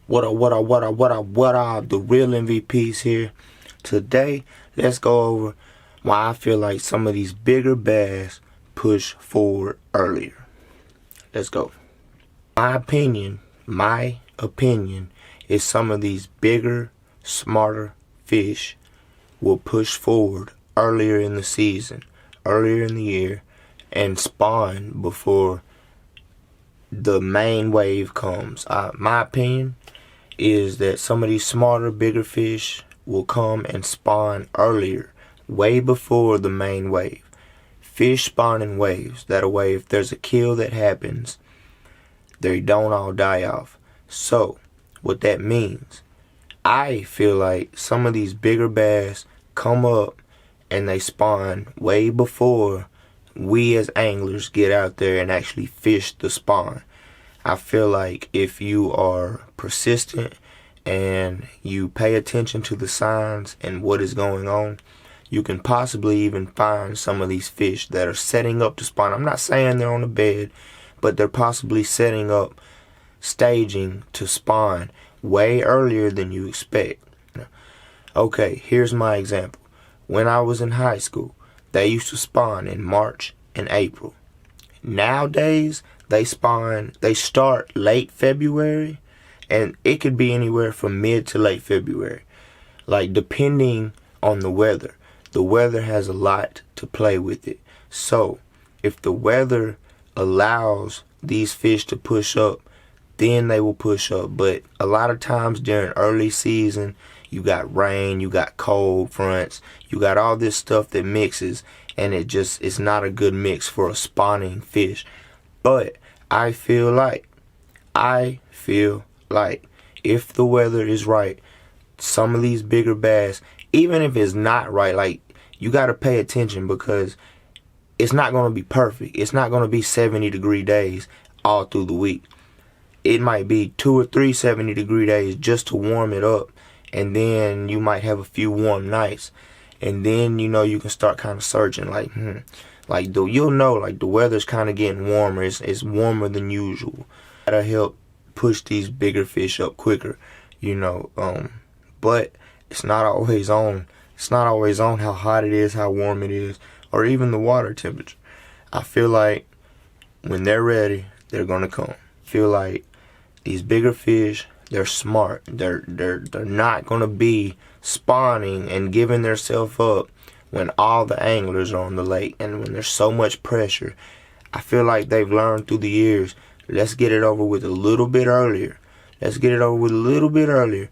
What up? The real MVPs here. Today, let's go over why I feel like some of these bigger bass push forward earlier. Let's go. My opinion is some of these bigger, smarter fish will push forward earlier in the season, earlier in the year, and spawn before the main wave comes. My opinion is that some of these smarter, bigger fish will come and spawn earlier, way before the main wave. Fish spawn in waves. That way, if there's a kill that happens, they don't all die off. So, what that means, I feel like some of these bigger bass come up and they spawn way before we as anglers get out there and actually fish the spawn. I feel like if you are persistent and you pay attention to the signs and what is going on, you can possibly even find some of these fish that are setting up to spawn. I'm not saying they're on the bed, but they're possibly setting up, staging to spawn way earlier than you expect. Okay, here's my example. When I was in high school, they used to spawn in March and April. Nowadays, they start late February, and it could be anywhere from mid to late February. Like, depending on the weather. The weather has a lot to play with it. So, if the weather allows these fish to push up, then they will push up. But a lot of times during early season, you got rain, you got cold fronts, you got all this stuff that mixes, and it's not a good mix for a spawning fish. But I feel like if the weather is right, some of these bigger bass, even if it's not right, like, you got to pay attention, because it's not going to be perfect. It's not going to be 70-degree days all through the week. It might be 2 or 3 70-degree days just to warm it up, and then you might have a few warm nights, and then you can start kind of searching you'll know like the weather's kind of getting warmer. It's warmer than usual. That'll help push these bigger fish up quicker, but it's not always on. It's not always on how hot it is, how warm it is, or even the water temperature. I feel like when they're ready, they're gonna come. I feel like these bigger fish, they're smart. They're not gonna be spawning and giving themselves up when all the anglers are on the lake and when there's so much pressure. I feel like they've learned through the years, let's get it over with a little bit earlier. Let's get it over with a little bit earlier.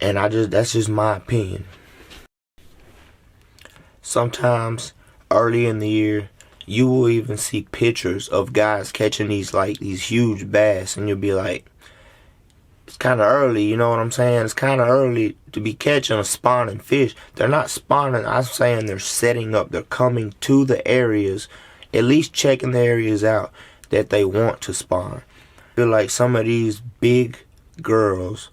And that's just my opinion. Sometimes early in the year, you will even see pictures of guys catching these huge bass, and you'll be like, it's kind of early, you know what I'm saying? It's kind of early to be catching a spawning fish. They're not spawning. I'm saying they're setting up. They're coming to the areas, at least checking the areas out that they want to spawn. I feel like some of these big girls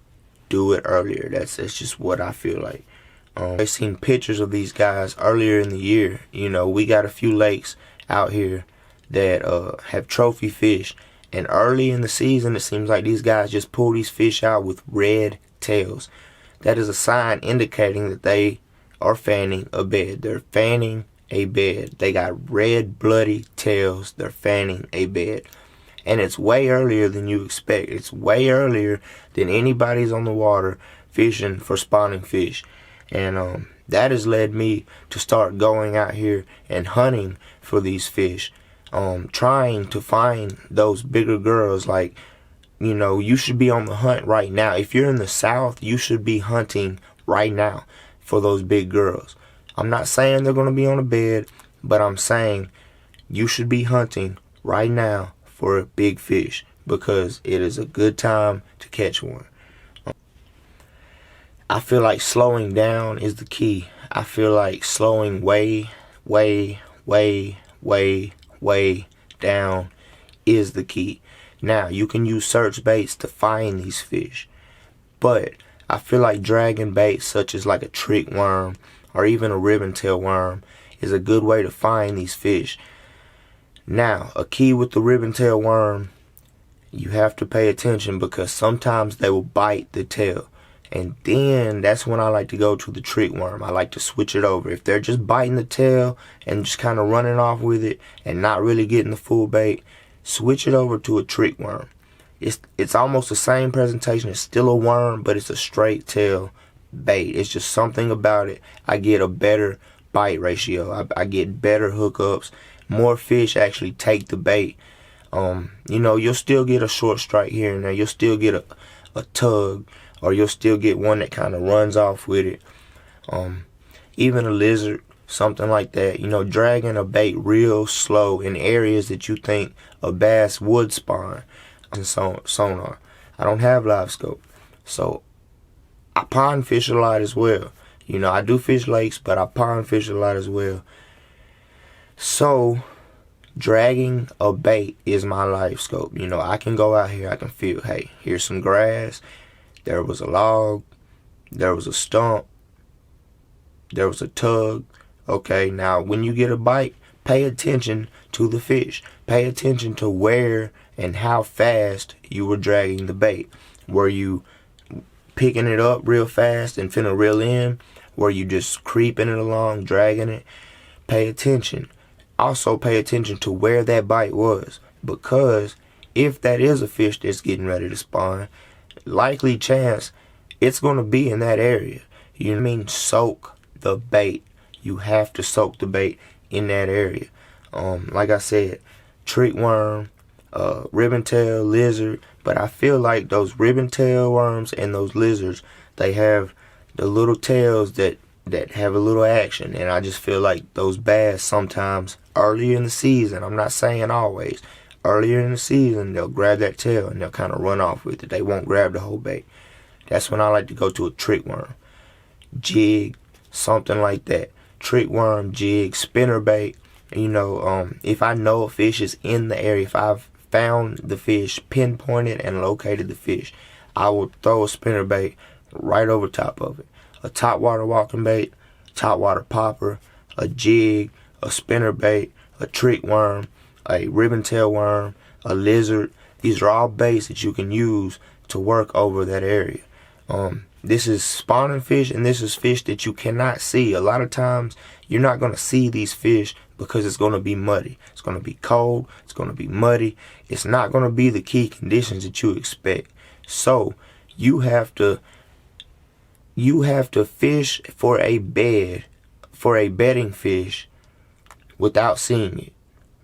do it earlier. That's just what I feel like. I've seen pictures of these guys earlier in the year. We got a few lakes out here that have trophy fish. And early in the season, it seems like these guys just pull these fish out with red tails. That is a sign indicating that they are fanning a bed. They're fanning a bed. They got red, bloody tails. They're fanning a bed. And it's way earlier than you expect. It's way earlier than anybody's on the water fishing for spawning fish. And that has led me to start going out here and hunting for these fish. Trying to find those bigger girls. Like, you should be on the hunt right now. If you're in the South, you should be hunting right now for those big girls. I'm not saying they're going to be on a bed, but I'm saying you should be hunting right now for a big fish, because it is a good time to catch one. I feel like slowing down is the key. I feel like slowing way down is the key. Now, you can use search baits to find these fish, but I feel like dragging baits such as like a trick worm or even a ribbon-tail worm is a good way to find these fish. Now, a key with the ribbon-tail worm, You have to pay attention because sometimes they will bite the tail. And then that's when I like to go to the trick worm. I like to switch it over. If they're just biting the tail and just kind of running off with it and not really getting the full bait, switch it over to a trick worm. It's almost the same presentation. It's still a worm, but it's a straight tail bait. It's just something about it. I get a better bite ratio. I get better hookups. More fish actually take the bait. You'll still get a short strike here and there. You'll still get a tug, or you'll still get one that kind of runs off with it. Even a lizard, something like that. Dragging a bait real slow in areas that you think a bass would spawn. And sonar. I don't have live scope, so I pond fish a lot as well. I do fish lakes, but I pond fish a lot as well. So dragging a bait is my live scope. I can go out here, I can feel, hey, here's some grass, there was a log, there was a stump, there was a tug. Okay, now when you get a bite, pay attention to the fish. Pay attention to where and how fast you were dragging the bait. Were you picking it up real fast and finna reel in? Were you just creeping it along, dragging it? Pay attention. Also pay attention to where that bite was, because if that is a fish that's getting ready to spawn, likely chance it's going to be in that area. You know what I mean? Soak the bait. You have to soak the bait in that area. Like I said, trick worm, ribbon tail, lizard, but I feel like those ribbon tail worms and those lizards, they have the little tails that have a little action, and I just feel like those bass sometimes earlier in the season, I'm not saying always, earlier in the season they'll grab that tail and they'll kind of run off with it. They won't grab the whole bait. That's when I like to go to a trick worm, jig, something like that. Trick worm, jig, spinner bait. If I know a fish is in the area, if I've found the fish, pinpointed and located the fish, I will throw a spinner bait right over top of it. A top water walking bait, top water popper, a jig, a spinner bait, a trick worm, a ribbon tail worm, a lizard. These are all baits that you can use to work over that area. This is spawning fish, and this is fish that you cannot see. A lot of times you're not going to see these fish because it's going to be muddy. It's going to be cold. It's going to be muddy. It's not going to be the key conditions that you expect. So you have to fish for a bed, for a bedding fish, without seeing it.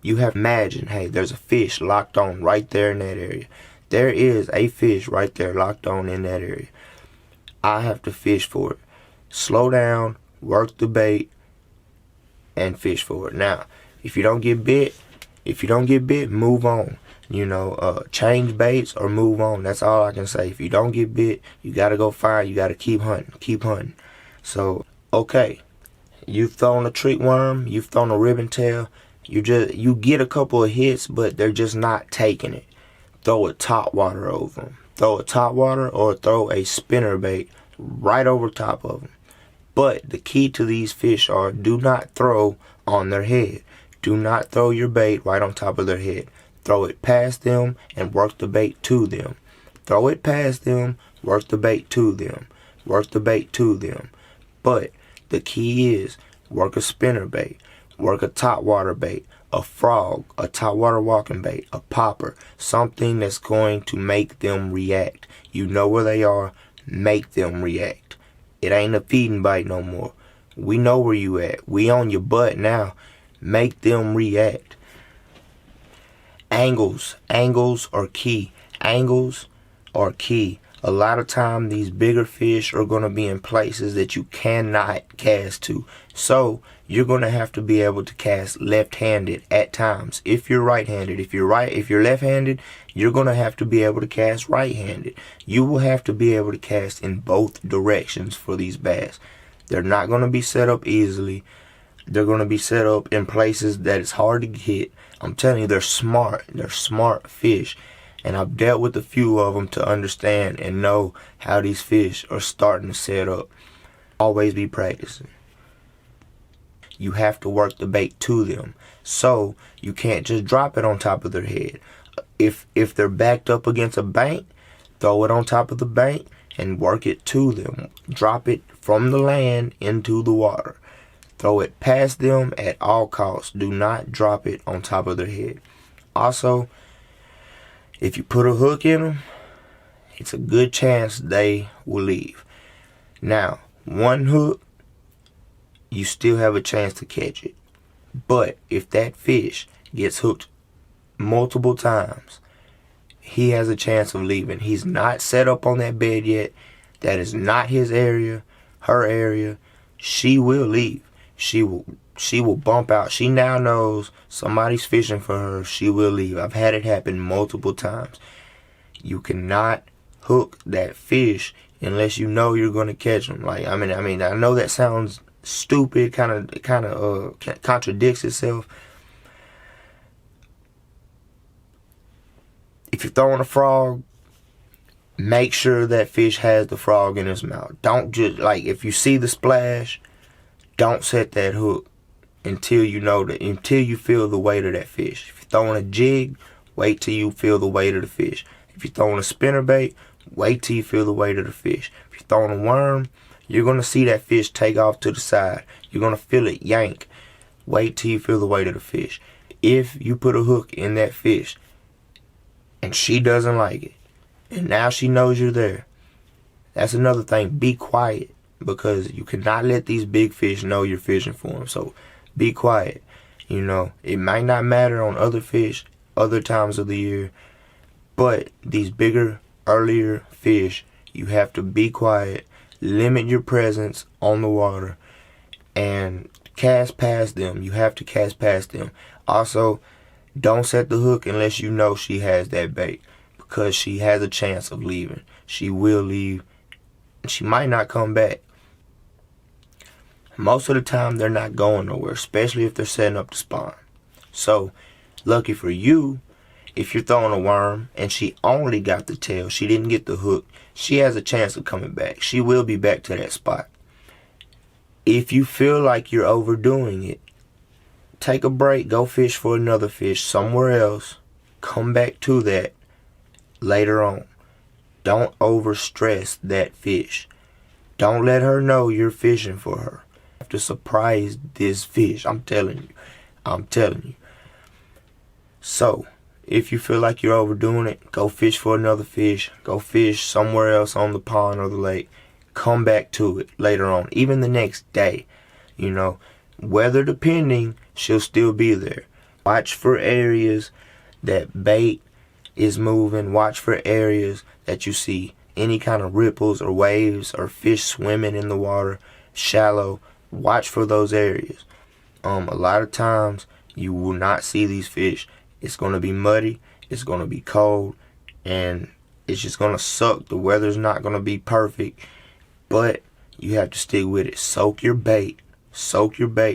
You have to imagine, hey, there's a fish locked on right there in that area. There is a fish right there locked on in that area. I have to fish for it. Slow down, work the bait, and fish for it. Now, if you don't get bit, move on. Change baits or move on. That's all I can say. If you don't get bit, you gotta go find. You gotta keep hunting. So, okay, you've thrown a trick worm, you've thrown a ribbon tail. You get a couple of hits, but they're just not taking it. Throw a top water over them. Throw a top water or throw a spinner bait right over top of them. But the key to these fish are, do not throw on their head. Do not throw your bait right on top of their head. Throw it past them and work the bait to them. Throw it past them, work the bait to them. Work the bait to them. But the key is, work a spinner bait. Work a top water bait. A frog, a top water walking bait, a popper, something that's going to make them react. You know where they are, make them react. It ain't a feeding bite no more. We know where you at. We on your butt now. Make them react. Angles are key. Angles are key. A lot of time these bigger fish are going to be in places that you cannot cast to. So you're going to have to be able to cast left-handed at times. If you're right-handed, if you're left-handed, you're going to have to be able to cast right-handed. You will have to be able to cast in both directions for these bass. They're not going to be set up easily. They're going to be set up in places that it's hard to hit. I'm telling you, they're smart. They're smart fish. And I've dealt with a few of them to understand and know how these fish are starting to set up. Always be practicing. You have to work the bait to them. So you can't just drop it on top of their head. If they're backed up against a bank, throw it on top of the bank and work it to them. Drop it from the land into the water. Throw it past them at all costs. Do not drop it on top of their head. Also, if you put a hook in them, it's a good chance they will leave. Now, one hook, you still have a chance to catch it. But if that fish gets hooked multiple times, he has a chance of leaving. He's not set up on that bed yet. That is not his area, her area. She will leave. She will bump out. She now knows somebody's fishing for her. She will leave. I've had it happen multiple times. You cannot hook that fish unless you know you're gonna catch them. Like I mean, I know that sounds stupid, kind of contradicts itself. If you're throwing a frog, make sure that fish has the frog in his mouth. Don't just, like, if you see the splash, don't set that hook until you feel the weight of that fish. If you're throwing a jig, wait till you feel the weight of the fish. If you're throwing a spinnerbait, wait till you feel the weight of the fish. If you're throwing a worm, you're going to see that fish take off to the side. You're going to feel it yank. Wait till you feel the weight of the fish. If you put a hook in that fish and she doesn't like it, and now she knows you're there, that's another thing. Be quiet, because you cannot let these big fish know you're fishing for them. So be quiet. You know, it might not matter on other fish, other times of the year, but these bigger, earlier fish, you have to be quiet, limit your presence on the water, and cast past them. You have to cast past them. Also, don't set the hook unless you know she has that bait, because she has a chance of leaving. She will leave. She might not come back. Most of the time, they're not going nowhere, especially if they're setting up to spawn. So, lucky for you, if you're throwing a worm and she only got the tail, she didn't get the hook, she has a chance of coming back. She will be back to that spot. If you feel like you're overdoing it, take a break, go fish for another fish somewhere else, come back to that later on. Don't overstress that fish. Don't let her know you're fishing for her. You have to surprise this fish. I'm telling you. So, if you feel like you're overdoing it, go fish for another fish. Go fish somewhere else on the pond or the lake. Come back to it later on, even the next day. You know, weather depending, she'll still be there. Watch for areas that bait is moving. Watch for areas that you see any kind of ripples or waves or fish swimming in the water, shallow. Watch for those areas. A lot of times you will not see these fish. It's going to be muddy, it's going to be cold, and it's just going to suck. The weather's not going to be perfect, but you have to stick with it. Soak your bait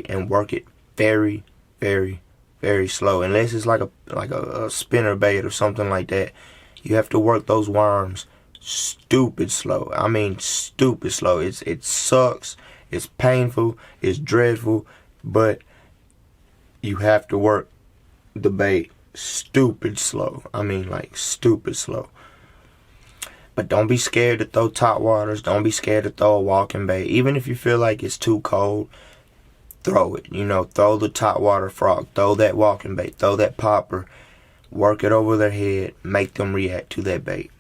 and work it very, very, very slow. Unless it's like a spinner bait or something like that, you have to work those worms stupid slow. I mean stupid slow. It sucks, it's painful, it's dreadful, but you have to work the bait stupid slow. I mean, like, stupid slow. But don't be scared to throw top waters. Don't be scared to throw a walking bait. Even if you feel like it's too cold, throw it. You know, throw the top water frog. Throw that walking bait. Throw that popper. Work it over their head. Make them react to that bait.